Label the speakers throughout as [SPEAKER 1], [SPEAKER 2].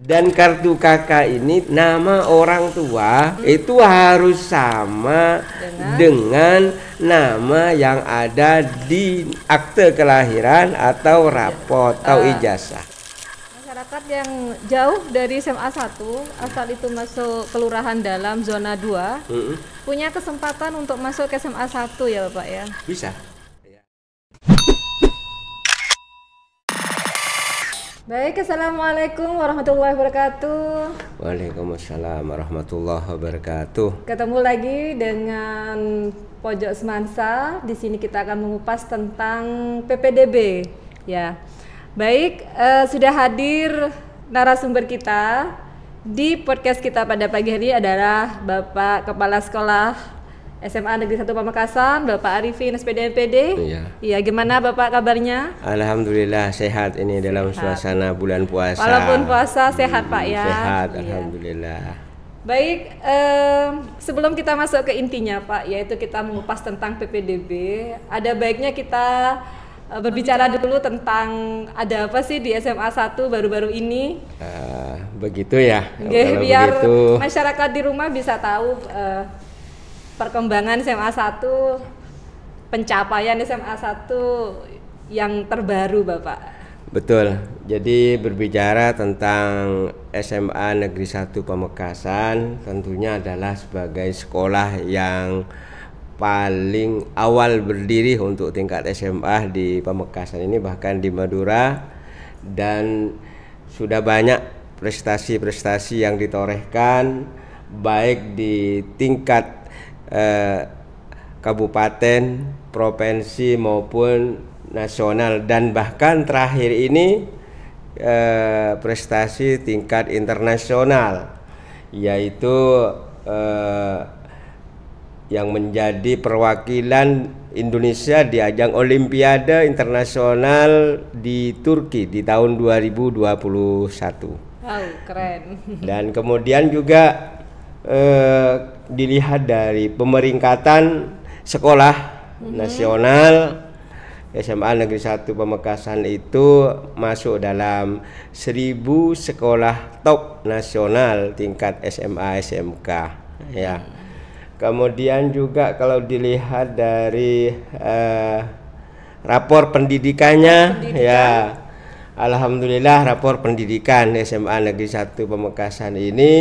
[SPEAKER 1] Dan kartu KK ini nama orang tua itu harus sama dengan nama yang ada di akte kelahiran atau rapot atau ijazah.
[SPEAKER 2] Masyarakat yang jauh dari SMA 1 asal itu masuk kelurahan dalam zona 2 punya kesempatan untuk masuk ke SMA 1 ya Bapak ya?
[SPEAKER 1] Bisa.
[SPEAKER 2] Baik, Assalamualaikum warahmatullahi wabarakatuh.
[SPEAKER 1] Waalaikumsalam warahmatullahi wabarakatuh.
[SPEAKER 2] Ketemu lagi dengan Pojok Semansa. Di sini kita akan mengupas tentang PPDB. Ya, baik, sudah hadir narasumber kita di podcast kita pada pagi hari adalah Bapak Kepala Sekolah SMA Negeri 1 Pamekasan, Bapak Arifin SPD MPD. Iya, gimana Bapak kabarnya?
[SPEAKER 1] Alhamdulillah sehat ini dalam suasana bulan puasa.
[SPEAKER 2] Walaupun puasa sehat Pak ya.
[SPEAKER 1] Sehat,
[SPEAKER 2] iya.
[SPEAKER 1] Alhamdulillah.
[SPEAKER 2] Baik, sebelum kita masuk ke intinya Pak, yaitu kita mengupas tentang PPDB, ada baiknya kita berbicara dulu tentang ada apa sih di SMA 1 baru-baru ini.
[SPEAKER 1] Begitu ya.
[SPEAKER 2] Biar
[SPEAKER 1] begitu,
[SPEAKER 2] masyarakat di rumah bisa tahu perkembangan SMA 1, pencapaian SMA 1 yang terbaru Bapak.
[SPEAKER 1] Betul, jadi berbicara tentang SMA Negeri 1 Pamekasan tentunya adalah sebagai sekolah yang paling awal berdiri untuk tingkat SMA di Pamekasan ini, bahkan di Madura, dan sudah banyak prestasi-prestasi yang ditorehkan baik di tingkat kabupaten, provinsi maupun nasional, dan bahkan terakhir ini prestasi tingkat internasional, yaitu yang menjadi perwakilan Indonesia di ajang Olimpiade Internasional di Turki di tahun 2021.
[SPEAKER 2] Wow, keren.
[SPEAKER 1] Dan kemudian juga dilihat dari pemeringkatan sekolah nasional, SMA Negeri 1 Pamekasan itu masuk dalam 1000 sekolah top nasional tingkat SMA SMK ya. Kemudian juga kalau dilihat dari rapor pendidikannya ya, alhamdulillah rapor pendidikan SMA Negeri 1 Pamekasan ini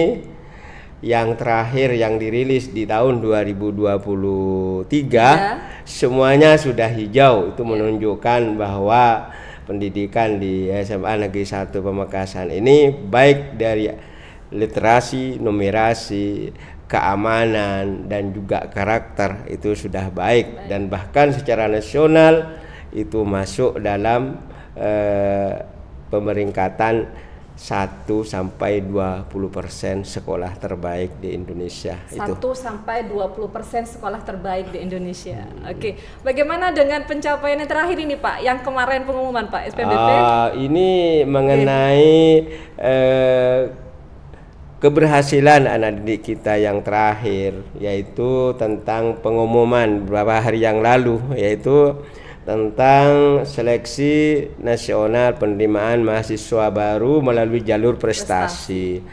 [SPEAKER 1] yang terakhir yang dirilis di tahun 2023 semuanya sudah hijau. Itu menunjukkan bahwa pendidikan di SMA Negeri 1 Pamekasan ini baik dari literasi, numerasi, keamanan, dan juga karakter itu sudah baik, dan bahkan secara nasional itu masuk dalam pemeringkatan 1-20% sekolah terbaik di Indonesia.
[SPEAKER 2] 1-20% sekolah terbaik di Indonesia. Oke, bagaimana dengan pencapaian yang terakhir ini Pak, yang kemarin pengumuman Pak SPBP?
[SPEAKER 1] Ini mengenai keberhasilan anak didik kita yang terakhir, yaitu tentang pengumuman beberapa hari yang lalu, yaitu tentang seleksi nasional penerimaan mahasiswa baru melalui jalur prestasi.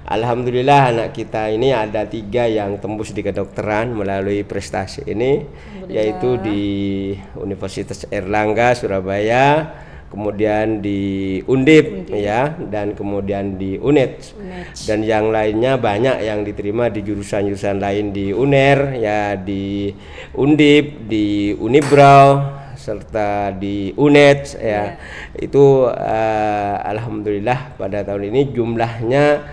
[SPEAKER 1] Alhamdulillah anak kita ini ada 3 yang tembus di kedokteran melalui prestasi ini, yaitu di Universitas Airlangga Surabaya, kemudian di Undip ya, dan kemudian di UNED. Dan yang lainnya banyak yang diterima di jurusan-jurusan lain, di UNER ya, di Undip, di Unibrau, serta di UNED ya. Itu alhamdulillah pada tahun ini jumlahnya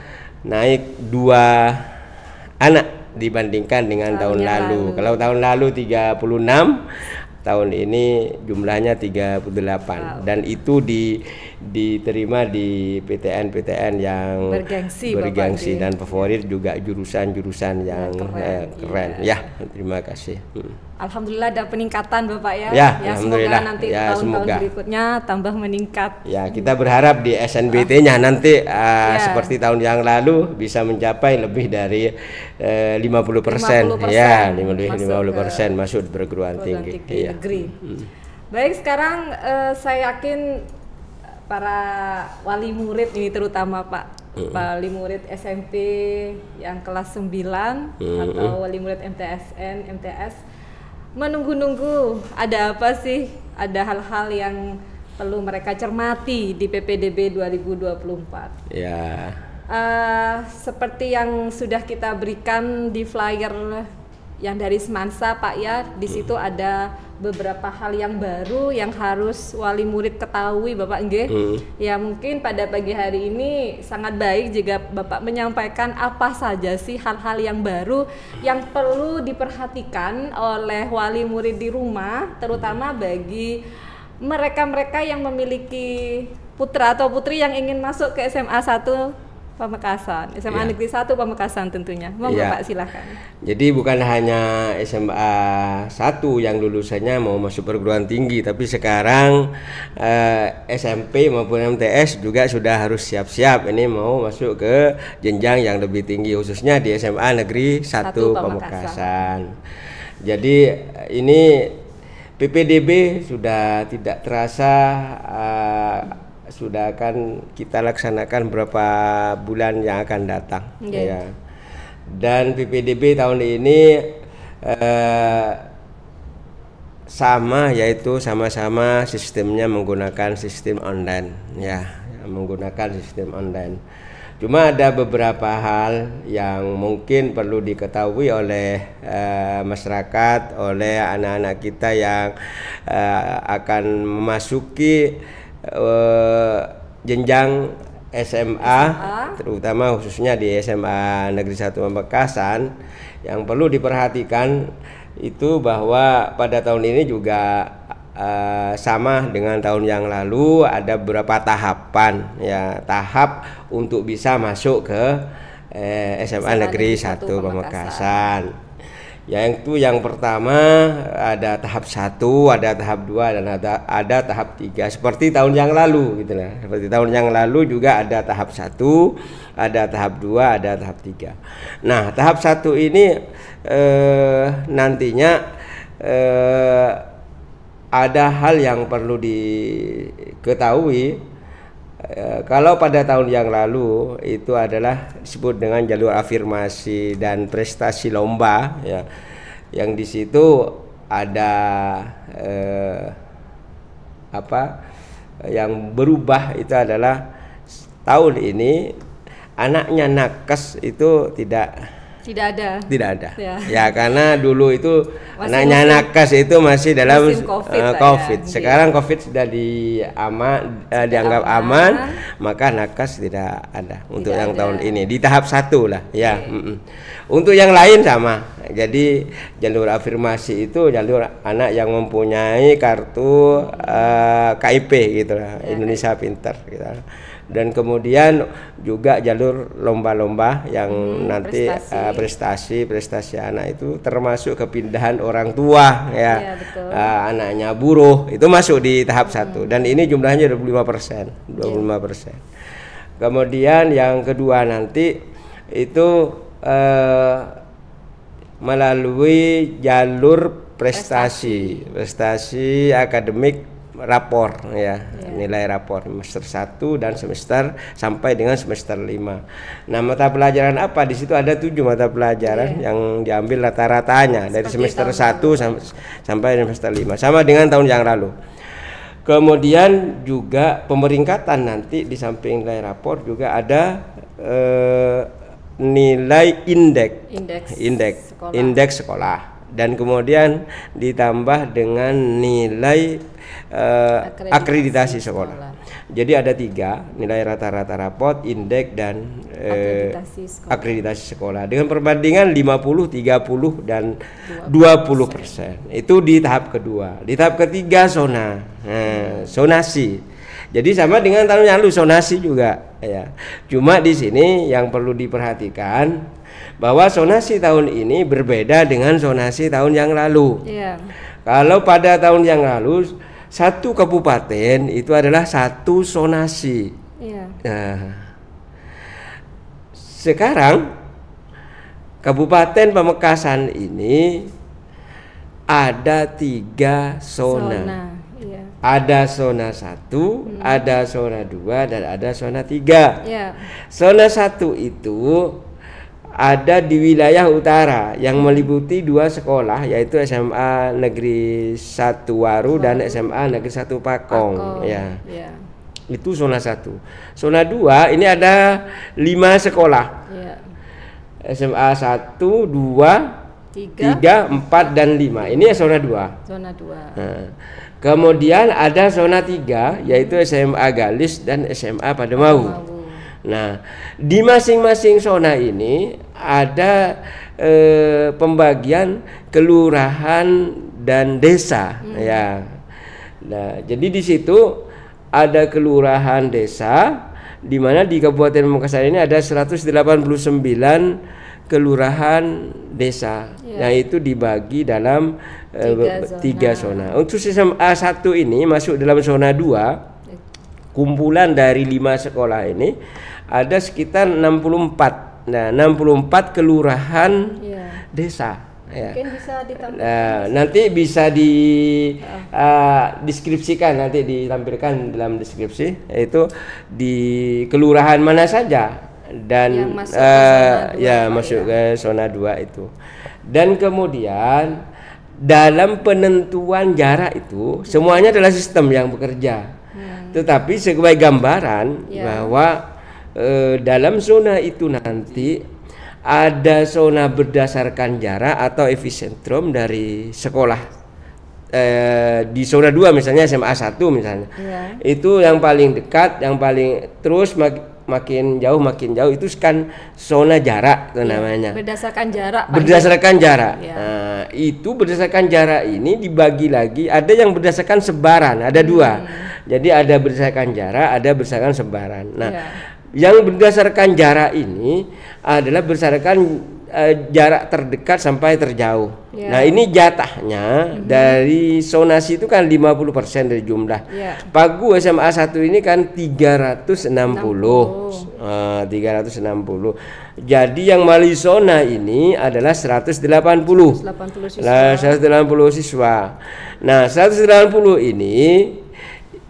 [SPEAKER 1] naik 2 anak dibandingkan dengan tahun lalu. Kalau tahun lalu 36, tahun ini jumlahnya 38. Dan itu diterima di PTN-PTN yang bergengsi dan favorit, juga jurusan-jurusan yang keren. Ya, terima kasih.
[SPEAKER 2] Alhamdulillah ada peningkatan Bapak ya.
[SPEAKER 1] Ya,
[SPEAKER 2] Alhamdulillah. Semoga nanti
[SPEAKER 1] ya,
[SPEAKER 2] tahun-tahun berikutnya tambah meningkat.
[SPEAKER 1] Ya, kita berharap di SNBT-nya nanti seperti tahun yang lalu bisa mencapai lebih dari 50%. Ya, 50% masuk perguruan tinggi
[SPEAKER 2] negeri. Baik, sekarang saya yakin para wali murid ini terutama Pak wali murid SMP yang kelas 9 atau wali murid MTSN, MTS menunggu-nunggu ada apa sih? Ada hal-hal yang perlu mereka cermati di PPDB 2024.
[SPEAKER 1] Ya.
[SPEAKER 2] Seperti yang sudah kita berikan di flyer yang dari Semansa, Pak ya, di situ ada beberapa hal yang baru yang harus wali murid ketahui, Bapak nggih. Ya mungkin pada pagi hari ini sangat baik jika Bapak menyampaikan apa saja sih hal-hal yang baru yang perlu diperhatikan oleh wali murid di rumah, terutama bagi mereka-mereka yang memiliki putra atau putri yang ingin masuk ke SMA 1 Pamekasan, SMA Negeri 1 Pamekasan tentunya. Monggo Pak, silahkan.
[SPEAKER 1] Jadi bukan hanya SMA 1 yang lulusannya mau masuk perguruan tinggi, tapi sekarang SMP maupun MTS juga sudah harus siap-siap ini mau masuk ke jenjang yang lebih tinggi, khususnya di SMA Negeri 1 Pamekasan. Jadi ini PPDB sudah tidak terasa sudah akan kita laksanakan beberapa bulan yang akan datang. Ya. Dan PPDB tahun ini sama, yaitu sama-sama sistemnya menggunakan sistem online, ya, menggunakan sistem online. Cuma ada beberapa hal yang mungkin perlu diketahui oleh masyarakat, oleh anak-anak kita yang akan memasuki jenjang SMA, terutama khususnya di SMA Negeri 1 Pamekasan. Yang perlu diperhatikan itu bahwa pada tahun ini juga sama dengan tahun yang lalu, ada beberapa tahapan, ya, tahap untuk bisa masuk ke SMA Negeri 1 Pamekasan. Yaitu yang pertama ada tahap 1, ada tahap 2, dan ada tahap 3 seperti tahun yang lalu gitu lah. Seperti tahun yang lalu juga ada tahap 1, ada tahap 2, ada tahap 3. Nah, tahap 1 ini nantinya ada hal yang perlu diketahui. Kalau pada tahun yang lalu itu adalah disebut dengan jalur afirmasi dan prestasi lomba, ya, yang di situ ada yang berubah itu adalah tahun ini anaknya nakes itu tidak ada. Ya, karena dulu itu anaknya nakes itu masih dalam COVID. Sekarang COVID sudah dianggap aman, maka nakes tidak ada untuk yang tahun ini di tahap 1 lah, ya. Untuk yang lain sama. Jadi jalur afirmasi itu jalur anak yang mempunyai kartu KIP gitu lah, Indonesia Pintar gitu. Dan kemudian juga jalur lomba-lomba yang nanti prestasi anak itu termasuk kepindahan orang tua, ya, anaknya buruh itu masuk di tahap 1 dan ini jumlahnya 25%. Kemudian yang kedua nanti itu melalui jalur prestasi akademik rapor, ya, nilai rapor semester 1 dan semester sampai dengan semester 5. Nah, mata pelajaran apa? Di situ ada 7 mata pelajaran yang diambil rata-ratanya dari semester 1 sampai semester 5, sama dengan tahun yang lalu. Kemudian juga pemeringkatan nanti di samping nilai rapor juga ada nilai indeks sekolah. Dan kemudian ditambah dengan nilai akreditasi sekolah. Jadi ada 3, nilai rata-rata rapot, indeks, dan akreditasi sekolah. Dengan perbandingan 50, 30, dan 20%. Itu di tahap kedua. Di tahap ketiga sonasi. Jadi sama dengan tahun yang lalu, sonasi juga, ya. Cuma di sini yang perlu diperhatikan bahwa sonasi tahun ini berbeda dengan sonasi tahun yang lalu. Kalau pada tahun yang lalu satu kabupaten itu adalah satu sonasi. Nah, sekarang Kabupaten Pamekasan ini ada 3 zona. ada zona 1, ada zona 2, dan ada zona 3.
[SPEAKER 2] Ya.
[SPEAKER 1] Zona 1 itu ada di wilayah utara yang meliputi 2 sekolah, yaitu SMA Negeri 1 Waru dan SMA Negeri 1 Pakong. Ya. Itu zona 1. Zona 2 ini ada 5 sekolah.
[SPEAKER 2] Ya.
[SPEAKER 1] SMA 1, 2, 3, 4, dan 5. Ini zona 2.
[SPEAKER 2] Zona 2.
[SPEAKER 1] Nah, kemudian ada zona 3, yaitu SMA Galis dan SMA Pademau. Nah, di masing-masing zona ini ada pembagian kelurahan dan desa. Ya. Nah, jadi di situ ada kelurahan desa, di mana di Kabupaten Pamekasan ini ada 189 kelurahan desa, yang itu dibagi dalam 3 zona. Untuk SMA 1 ini masuk dalam zona 2. Kumpulan dari 5 sekolah ini ada sekitar 64. Nah, 64 kelurahan desa. Ya.
[SPEAKER 2] Mungkin bisa ditampilkan.
[SPEAKER 1] Nanti bisa deskripsikan, nanti ditampilkan dalam deskripsi, yaitu di kelurahan mana saja dan masuk ke zona 2 itu. Dan kemudian dalam penentuan jarak itu semuanya adalah sistem yang bekerja. Tetapi sebagai gambaran bahwa dalam zona itu nanti ada zona berdasarkan jarak atau epicentrum dari sekolah. Di zona 2 misalnya SMA 1 misalnya. Itu yang paling dekat, yang paling terus makin jauh itu kan zona jarak itu namanya.
[SPEAKER 2] Berdasarkan jarak.
[SPEAKER 1] Berdasarkan jarak. Nah, itu berdasarkan jarak ini dibagi lagi, ada yang berdasarkan sebaran, ada 2. Jadi ada berdasarkan jarak, ada berdasarkan sebaran. Nah, yang berdasarkan jarak ini adalah berdasarkan jarak terdekat sampai terjauh. Nah, ini jatahnya dari zonasi itu kan 50% dari jumlah. Pagu SMA 1 ini kan 360. 360. Jadi yang melalui zona ini adalah 180 siswa. Nah, 180 ini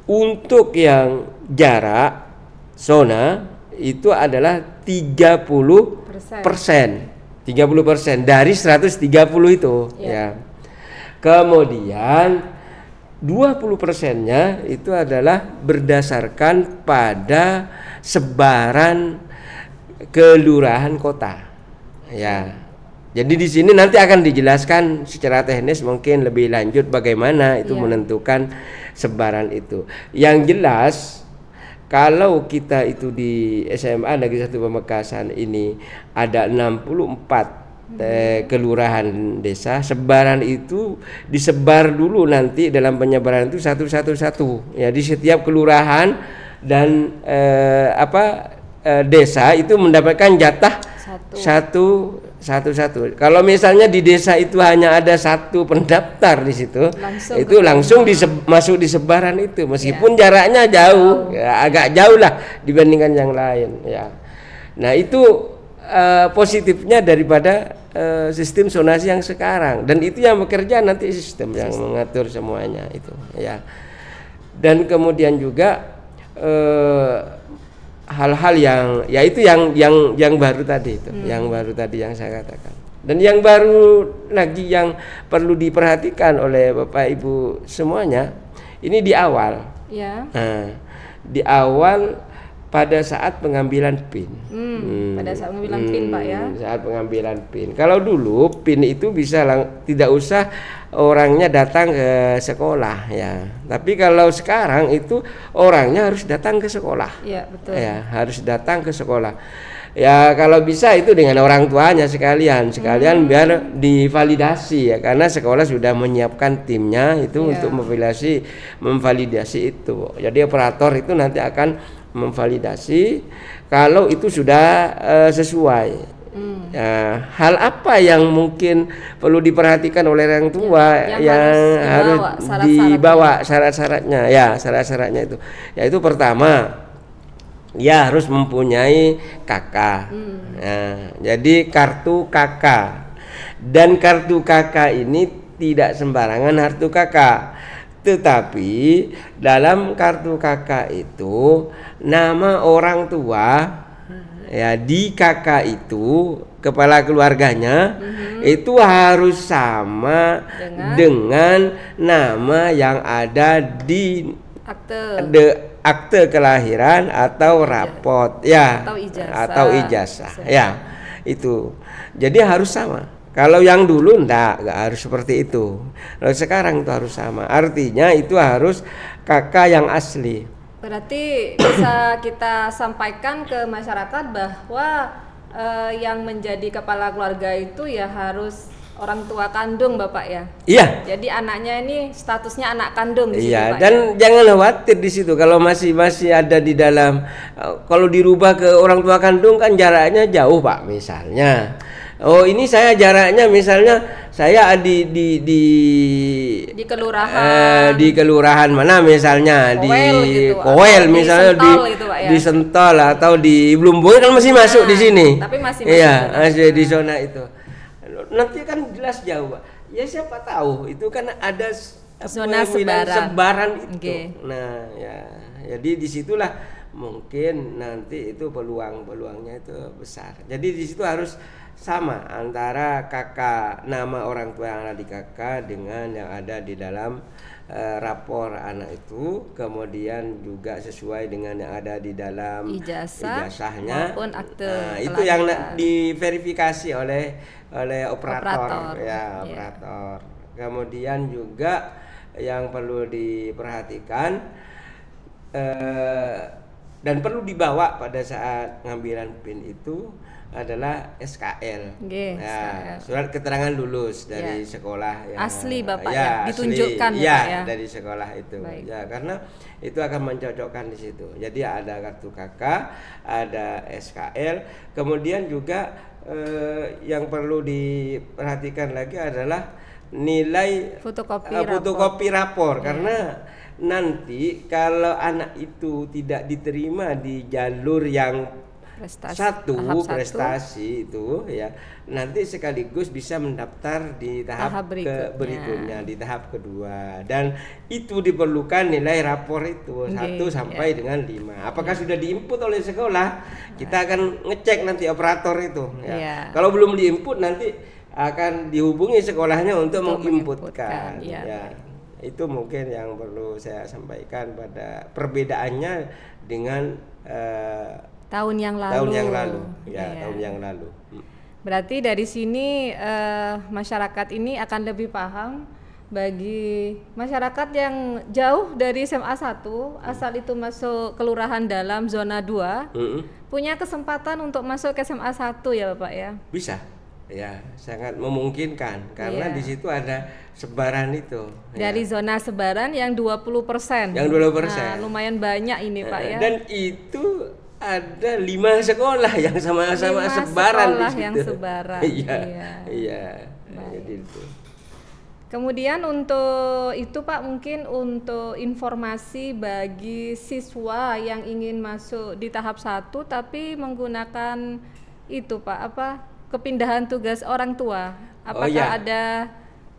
[SPEAKER 1] untuk yang jarak zona itu adalah 30%. 30% dari 130 itu. Ya. Kemudian 20%-nya itu adalah berdasarkan pada sebaran kelurahan kota. Ya. Jadi di sini nanti akan dijelaskan secara teknis mungkin lebih lanjut bagaimana itu menentukan sebaran itu. Yang jelas kalau kita itu di SMA Negeri 1 Pamekasan ini ada 64 kelurahan desa, sebaran itu disebar dulu nanti dalam penyebaran itu satu. Ya, di setiap kelurahan dan desa itu mendapatkan jatah satu. Kalau misalnya di desa itu hanya ada 1 pendaftar di situ, langsung masuk di sebaran itu, meskipun jaraknya jauh, agak jauh lah dibandingkan yang lain. Ya. Nah, itu positifnya daripada sistem zonasi yang sekarang, dan itu yang bekerja nanti sistem yang mengatur semuanya itu. Ya. Dan kemudian juga hal-hal yang baru tadi itu, yang baru tadi yang saya katakan. Dan yang baru lagi yang perlu diperhatikan oleh Bapak Ibu semuanya, ini di awal. Nah, di awal pada saat pengambilan PIN.
[SPEAKER 2] Pada saat pengambilan PIN, Pak, ya.
[SPEAKER 1] Saat pengambilan PIN. Kalau dulu PIN itu bisa tidak usah orangnya datang ke sekolah, ya. Tapi kalau sekarang itu orangnya harus datang ke sekolah.
[SPEAKER 2] Iya, betul.
[SPEAKER 1] Ya, harus datang ke sekolah. Ya, kalau bisa itu dengan orang tuanya sekalian biar divalidasi, ya, karena sekolah sudah menyiapkan timnya itu untuk memvalidasi itu. Jadi operator itu nanti akan memvalidasi kalau itu sudah sesuai. Hal apa yang mungkin perlu diperhatikan oleh orang tua yang harus dibawa syarat-syaratnya? Ya, syarat-syaratnya itu. Yaitu pertama, ya harus mempunyai KK. Nah, jadi kartu KK. Dan kartu KK ini tidak sembarangan kartu KK. Tetapi dalam kartu KK itu nama orang tua ya di KK itu kepala keluarganya itu harus sama dengan nama yang ada di akte kelahiran atau raport ya atau ijazah ya itu. Jadi harus sama. Kalau yang dulu nggak harus seperti itu. Kalau sekarang itu harus sama. Artinya itu harus kakak yang asli.
[SPEAKER 2] Berarti bisa kita sampaikan ke masyarakat bahwa yang menjadi kepala keluarga itu ya harus orang tua kandung Bapak ya.
[SPEAKER 1] Iya.
[SPEAKER 2] Jadi anaknya ini statusnya anak kandung di situ,
[SPEAKER 1] iya,
[SPEAKER 2] Pak.
[SPEAKER 1] Dan jangan khawatir di situ kalau masih ada di dalam. Kalau dirubah ke orang tua kandung kan jaraknya jauh Pak misalnya. Oh ini saya jaraknya misalnya saya di
[SPEAKER 2] kelurahan
[SPEAKER 1] di kelurahan mana misalnya
[SPEAKER 2] Kowel
[SPEAKER 1] di
[SPEAKER 2] gitu,
[SPEAKER 1] Kowel misalnya di Sentul atau di Blumboy kan masih masuk di sini.
[SPEAKER 2] Tapi masih
[SPEAKER 1] masih di zona itu. Nanti kan jelas jauh Pak. Ya siapa tahu itu kan ada
[SPEAKER 2] zona
[SPEAKER 1] sebaran itu.
[SPEAKER 2] Okay.
[SPEAKER 1] Nah ya jadi disitulah mungkin nanti itu peluangnya itu besar. Jadi di situ harus sama antara kakak nama orang tua yang ada di kakak dengan yang ada di dalam rapor anak itu, kemudian juga sesuai dengan yang ada di dalam ijazahnya
[SPEAKER 2] maupun akte
[SPEAKER 1] itu yang diverifikasi oleh operator. Operator. Kemudian juga yang perlu diperhatikan dan perlu dibawa pada saat ngambilan PIN itu adalah SKL, surat keterangan lulus dari sekolah yang
[SPEAKER 2] asli Bapak ditunjukkan
[SPEAKER 1] ya dari sekolah itu. Baik. Ya karena itu akan mencocokkan di situ. Jadi ada kartu KK, ada SKL, kemudian juga yang perlu diperhatikan lagi adalah nilai fotokopi rapor karena nanti kalau anak itu tidak diterima di jalur yang prestasi itu ya nanti sekaligus bisa mendaftar di tahap berikutnya di tahap kedua dan itu diperlukan nilai rapor itu 1 sampai dengan 5. Apakah sudah diinput oleh sekolah? Kita akan ngecek nanti operator itu ya. Kalau belum diinput nanti akan dihubungi sekolahnya untuk menginputkan ya. Itu mungkin yang perlu saya sampaikan pada perbedaannya dengan
[SPEAKER 2] tahun yang lalu.
[SPEAKER 1] Tahun yang lalu.
[SPEAKER 2] Berarti dari sini masyarakat ini akan lebih paham bagi masyarakat yang jauh dari SMA 1 asal itu masuk kelurahan dalam zona 2 punya kesempatan untuk masuk ke SMA 1 ya Bapak ya.
[SPEAKER 1] Bisa. Ya, sangat memungkinkan karena di situ ada sebaran itu.
[SPEAKER 2] Dari zona sebaran yang 20%.
[SPEAKER 1] Yang 20%.
[SPEAKER 2] Lumayan banyak ini Pak ya.
[SPEAKER 1] Dan itu ada 5 sekolah yang sama-sama sebaran di situ.
[SPEAKER 2] Yang sebaran.
[SPEAKER 1] Iya. Jadi itu.
[SPEAKER 2] Kemudian untuk itu Pak mungkin untuk informasi bagi siswa yang ingin masuk di tahap 1 tapi menggunakan itu Pak kepindahan tugas orang tua. Apakah ada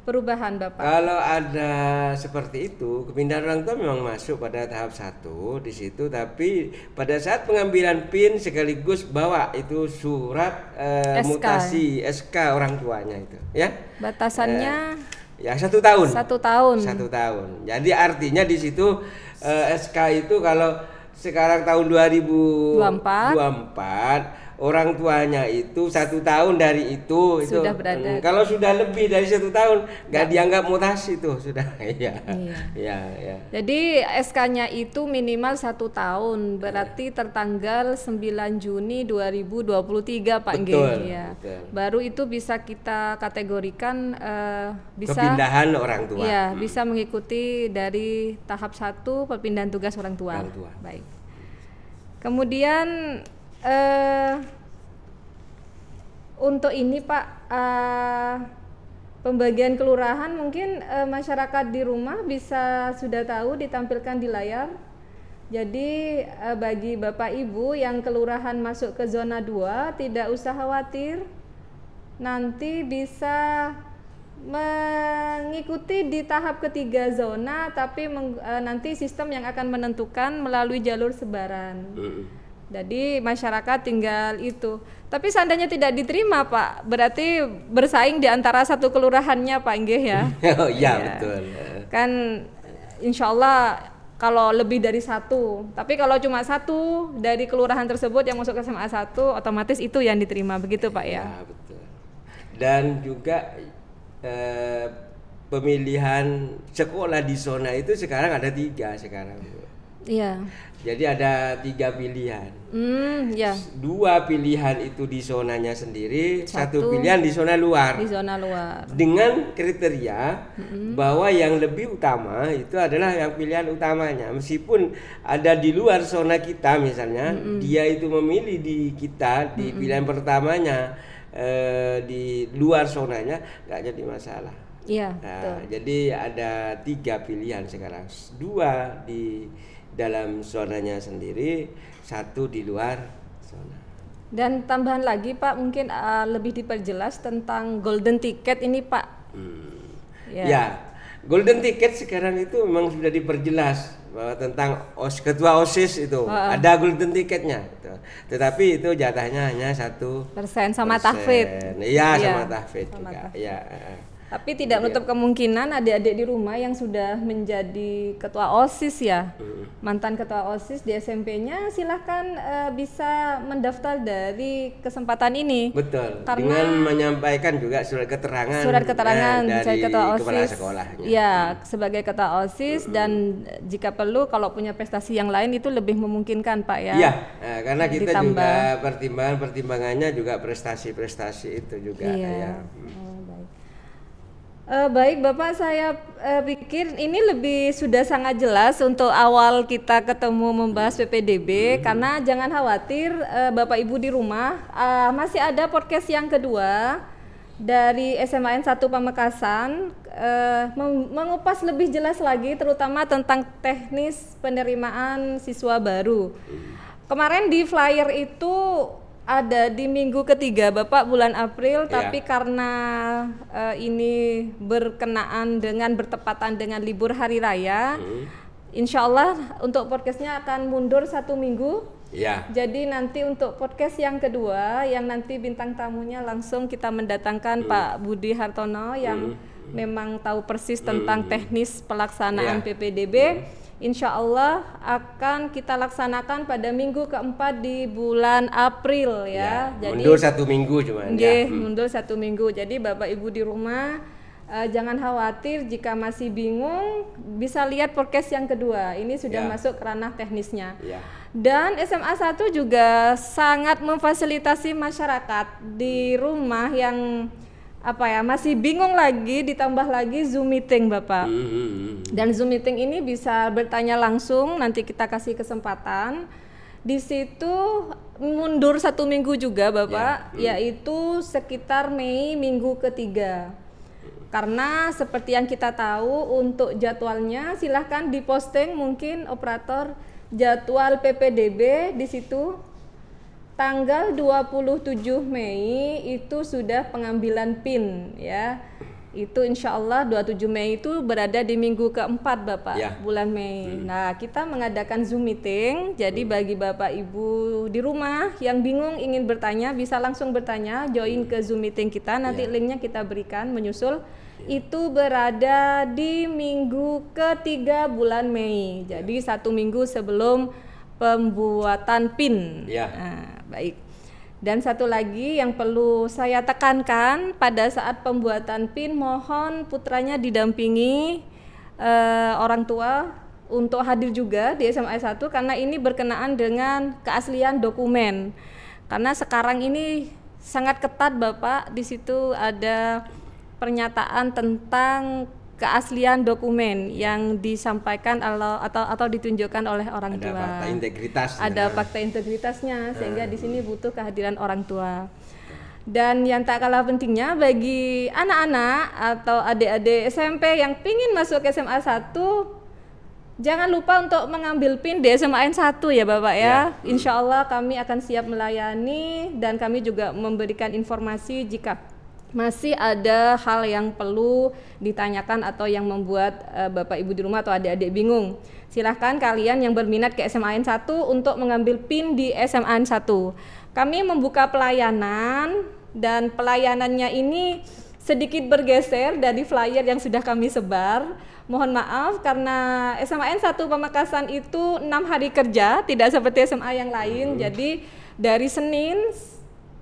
[SPEAKER 2] perubahan Bapak?
[SPEAKER 1] Kalau ada seperti itu, kepindahan orang tua memang masuk pada tahap 1 di situ, tapi pada saat pengambilan PIN sekaligus bawa itu surat mutasi SK orang tuanya itu, ya.
[SPEAKER 2] Batasannya
[SPEAKER 1] ya 1 tahun.
[SPEAKER 2] 1 tahun.
[SPEAKER 1] 1 tahun. Jadi artinya di situ SK itu kalau sekarang tahun 2024 orang tuanya itu 1 tahun dari itu
[SPEAKER 2] sudah berada.
[SPEAKER 1] Kalau sudah lebih dari 1 tahun nggak dianggap mutasi itu sudah. Iya.
[SPEAKER 2] Jadi SK-nya itu minimal 1 tahun berarti tertanggal 9 Juni 2023 Pak
[SPEAKER 1] Betul.
[SPEAKER 2] Baru itu bisa kita kategorikan bisa
[SPEAKER 1] kepindahan orang tua.
[SPEAKER 2] Iya, bisa mengikuti dari tahap 1 perpindahan tugas orang tua. Baik. Kemudian untuk ini Pak pembagian kelurahan mungkin masyarakat di rumah bisa sudah tahu ditampilkan di layar. Jadi bagi Bapak Ibu yang kelurahan masuk ke zona 2 tidak usah khawatir, nanti bisa mengikuti di tahap ketiga zona, tapi nanti sistem yang akan menentukan melalui jalur sebaran. Jadi masyarakat tinggal itu. Tapi seandainya tidak diterima Pak, berarti bersaing di antara satu kelurahannya Pak Inggih ya?
[SPEAKER 1] Oh iya betul.
[SPEAKER 2] Kan insya Allah kalau lebih dari satu, tapi kalau cuma satu dari kelurahan tersebut yang masuk ke SMA 1, otomatis itu yang diterima, begitu Pak ya?
[SPEAKER 1] Ya betul. Dan juga pemilihan sekolah di zona itu sekarang ada 3 sekarang.
[SPEAKER 2] Iya.
[SPEAKER 1] Jadi ada 3 pilihan.
[SPEAKER 2] Ya.
[SPEAKER 1] 2 pilihan itu di zonanya sendiri, 1
[SPEAKER 2] Satu
[SPEAKER 1] pilihan di zona luar.
[SPEAKER 2] Di zona luar.
[SPEAKER 1] Dengan kriteria bahwa yang lebih utama itu adalah yang pilihan utamanya. Meskipun ada di luar zona kita misalnya, dia itu memilih di kita di pilihan pertamanya, di luar zonanya nggak jadi masalah.
[SPEAKER 2] Iya.
[SPEAKER 1] Nah, jadi ada 3 pilihan sekarang, 2 di dalam zonanya sendiri, 1 di luar zona.
[SPEAKER 2] Dan tambahan lagi Pak, mungkin lebih diperjelas tentang golden ticket ini Pak.
[SPEAKER 1] Ya, golden ticket sekarang itu memang sudah diperjelas bahwa tentang ketua OSIS itu ada golden ticketnya. Tetapi itu jatahnya hanya 1%
[SPEAKER 2] sama tahfidz.
[SPEAKER 1] Iya, sama tahfidz juga. Ya.
[SPEAKER 2] Tapi tidak menutup kemungkinan adik-adik di rumah yang sudah menjadi ketua OSIS ya, mantan ketua OSIS di SMP-nya, silahkan bisa mendaftar dari kesempatan ini.
[SPEAKER 1] Betul.
[SPEAKER 2] Karena
[SPEAKER 1] dengan menyampaikan juga surat keterangan
[SPEAKER 2] dari ketua OSIS,
[SPEAKER 1] kepala sekolahnya.
[SPEAKER 2] Ya, sebagai ketua OSIS dan jika perlu kalau punya prestasi yang lain itu lebih memungkinkan Pak ya.
[SPEAKER 1] Iya, karena kita
[SPEAKER 2] ditambah.
[SPEAKER 1] juga pertimbangannya juga prestasi-prestasi itu juga.
[SPEAKER 2] Iya.
[SPEAKER 1] Ya.
[SPEAKER 2] Baik Bapak, saya pikir ini lebih sudah sangat jelas untuk awal kita ketemu membahas PPDB. Karena jangan khawatir Bapak Ibu di rumah, masih ada podcast yang kedua dari SMAN 1 Pamekasan, mengupas lebih jelas lagi terutama tentang teknis penerimaan siswa baru. Kemarin di flyer itu ada di minggu ketiga Bapak, bulan April, tapi karena ini berkenaan dengan bertepatan dengan libur hari raya, insya Allah untuk podcastnya akan mundur 1 minggu. Jadi nanti untuk podcast yang kedua, yang nanti bintang tamunya langsung kita mendatangkan Pak Budi Hartono yang memang tahu persis tentang teknis pelaksanaan PPDB. Insya Allah akan kita laksanakan pada minggu keempat di bulan April ya. Jadi
[SPEAKER 1] mundur 1 minggu cuman.
[SPEAKER 2] Mundur 1 minggu. Jadi Bapak Ibu di rumah jangan khawatir jika masih bingung, bisa lihat podcast yang kedua. Ini sudah masuk ranah teknisnya. Dan SMA 1 juga sangat memfasilitasi masyarakat di rumah yang masih bingung lagi, ditambah lagi Zoom meeting Bapak. Dan Zoom meeting ini bisa bertanya langsung, nanti kita kasih kesempatan. Di situ mundur 1 minggu juga Bapak, yaitu sekitar Mei minggu ketiga. Karena seperti yang kita tahu untuk jadwalnya silahkan diposting mungkin operator jadwal PPDB di situ. Tanggal 27 Mei itu sudah pengambilan PIN ya. Itu insya Allah 27 Mei itu berada di minggu keempat Bapak, bulan Mei. Nah, kita mengadakan Zoom meeting. Jadi bagi Bapak Ibu di rumah yang bingung ingin bertanya, bisa langsung bertanya, join ke Zoom meeting kita. Nanti linknya kita berikan menyusul. Itu berada di minggu ketiga bulan Mei. Jadi 1 minggu sebelum pembuatan PIN. Nah, baik. Dan satu lagi yang perlu saya tekankan, pada saat pembuatan PIN mohon putranya didampingi orang tua untuk hadir juga di SMA 1 karena ini berkenaan dengan keaslian dokumen. Karena sekarang ini sangat ketat Bapak, di situ ada pernyataan tentang keaslian dokumen yang disampaikan atau ditunjukkan oleh orang tua.
[SPEAKER 1] Ada fakta integritas.
[SPEAKER 2] Ada fakta integritasnya, sehingga di sini butuh kehadiran orang tua. Dan yang tak kalah pentingnya bagi anak-anak atau adik-adik SMP yang pingin masuk ke SMA 1, jangan lupa untuk mengambil PIN di SMAN 1 ya Bapak ya. Insya Allah kami akan siap melayani dan kami juga memberikan informasi jika masih ada hal yang perlu ditanyakan atau yang membuat Bapak Ibu di rumah atau adik-adik bingung, silahkan kalian yang berminat ke SMAN 1 untuk mengambil PIN di SMAN 1. Kami membuka pelayanan dan pelayanannya ini sedikit bergeser dari flyer yang sudah kami sebar. Mohon maaf karena SMAN 1 Pamekasan itu 6 hari kerja, tidak seperti SMA yang lain. Jadi dari Senin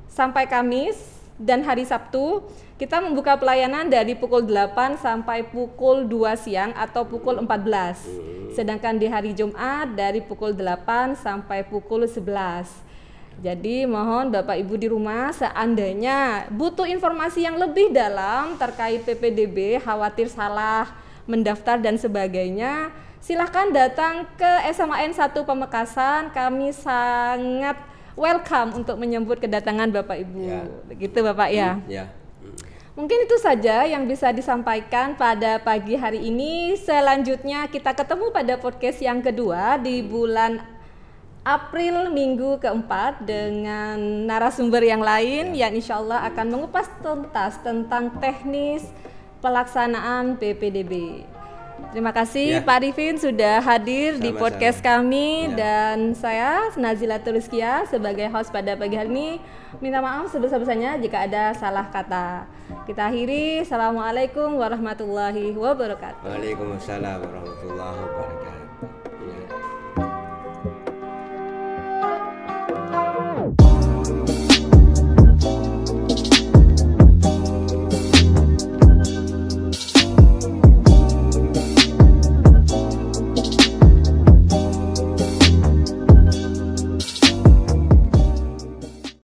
[SPEAKER 2] sampai Kamis dan hari Sabtu kita membuka pelayanan dari pukul 8 sampai pukul 2 siang atau pukul 14. Sedangkan di hari Jumat dari pukul 8 sampai pukul 11. Jadi mohon Bapak Ibu di rumah seandainya butuh informasi yang lebih dalam terkait PPDB, khawatir salah mendaftar dan sebagainya, silahkan datang ke SMAN 1 Pamekasan. Kami sangat welcome untuk menyambut kedatangan Bapak Ibu. Ya. Begitu Bapak ya. Ya. Mungkin itu saja yang bisa disampaikan pada pagi hari ini. Selanjutnya kita ketemu pada podcast yang kedua di bulan April minggu keempat dengan narasumber yang lain yang insya Allah akan mengupas tuntas tentang teknis pelaksanaan PPDB. Terima kasih Pak Arifin sudah hadir di podcast kami dan saya Nazila Turiskia sebagai host pada pagi hari ini minta maaf sebesar-besarnya jika ada salah kata. Kita akhiri. Assalamualaikum warahmatullahi wabarakatuh.
[SPEAKER 1] Waalaikumsalam warahmatullahi wabarakatuh.